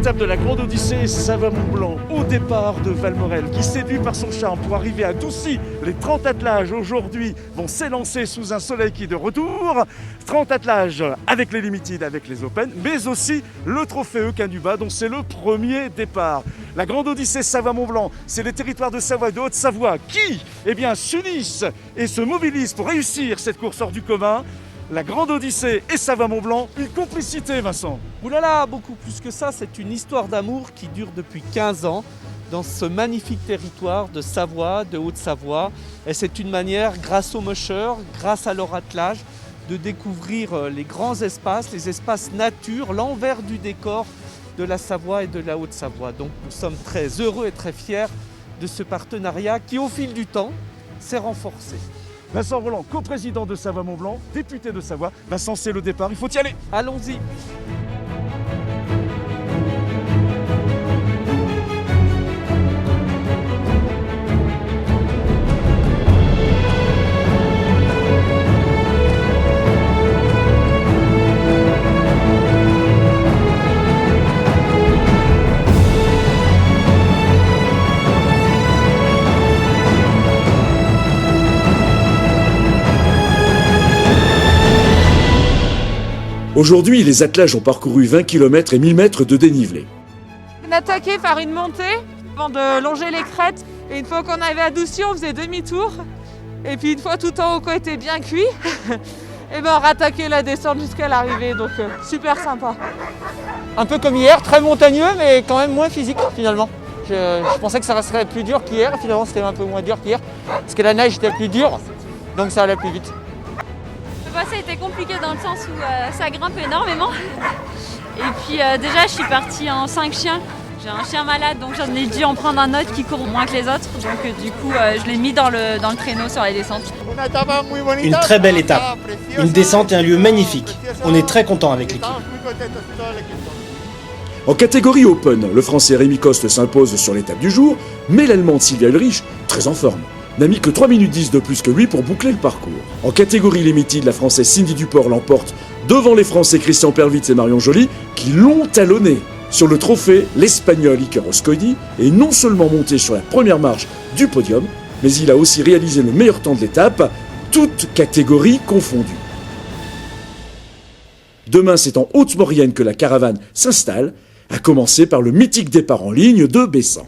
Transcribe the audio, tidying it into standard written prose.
étape de la Grande Odyssée Savoie-Mont-Blanc, au départ de Valmorel, qui séduit par son charme pour arriver à Doucy. Les 30 attelages aujourd'hui vont s'élancer sous un soleil qui est de retour. 30 attelages avec les Limited, avec les Open, mais aussi le trophée Eucanuba, dont c'est le premier départ. La Grande Odyssée Savoie-Mont-Blanc, c'est les territoires de Savoie et de Haute-Savoie qui, s'unissent et se mobilisent pour réussir cette course hors du commun. La Grande Odyssée et Savoie-Mont-Blanc, une complicité, Vincent. Ouh là là, beaucoup plus que ça, c'est une histoire d'amour qui dure depuis 15 ans dans ce magnifique territoire de Savoie, de Haute-Savoie. Et c'est une manière, grâce aux mocheurs, grâce à leur attelage, de découvrir les grands espaces, les espaces nature, l'envers du décor de la Savoie et de la Haute-Savoie. Donc nous sommes très heureux et très fiers de ce partenariat qui, au fil du temps, s'est renforcé. Vincent Rolland, coprésident de Savoie-Mont-Blanc, député de Savoie. Vincent, c'est le départ, il faut y aller. Allons-y. Aujourd'hui, les attelages ont parcouru 20 km et 1000 mètres de dénivelé. On attaquait par une montée avant de longer les crêtes. Et une fois qu'on arrivait à Doucy, on faisait demi-tour. Et puis une fois tout en haut qu'on était bien cuit, et on rattaquait la descente jusqu'à l'arrivée. Donc super sympa. Un peu comme hier, très montagneux, mais quand même moins physique finalement. Je pensais que ça serait plus dur qu'hier, finalement c'était un peu moins dur qu'hier, parce que la neige était plus dure, donc ça allait plus vite. Ça a été compliqué dans le sens où ça grimpe énormément. Et puis déjà je suis partie en 5 chiens. J'ai un chien malade donc j'en ai dû en prendre un autre qui court moins que les autres. Donc du coup je l'ai mis dans le traîneau sur les descentes. Une très belle étape, une descente et un lieu magnifique. On est très content avec l'équipe. En catégorie Open, le Français Rémi Coste s'impose sur l'étape du jour, mais l'Allemande Sylvia Ulrich, très en forme, n'a mis que 3 minutes 10 de plus que lui pour boucler le parcours. En catégorie Limited, la Française Cindy Duport l'emporte devant les Français Christian Perwitz et Marion Joly qui l'ont talonné. Sur le trophée, l'Espagnol Iker Oskoidi est non seulement monté sur la première marche du podium, mais il a aussi réalisé le meilleur temps de l'étape, toutes catégories confondues. Demain, c'est en Haute-Maurienne que la caravane s'installe, à commencer par le mythique départ en ligne de Bessan.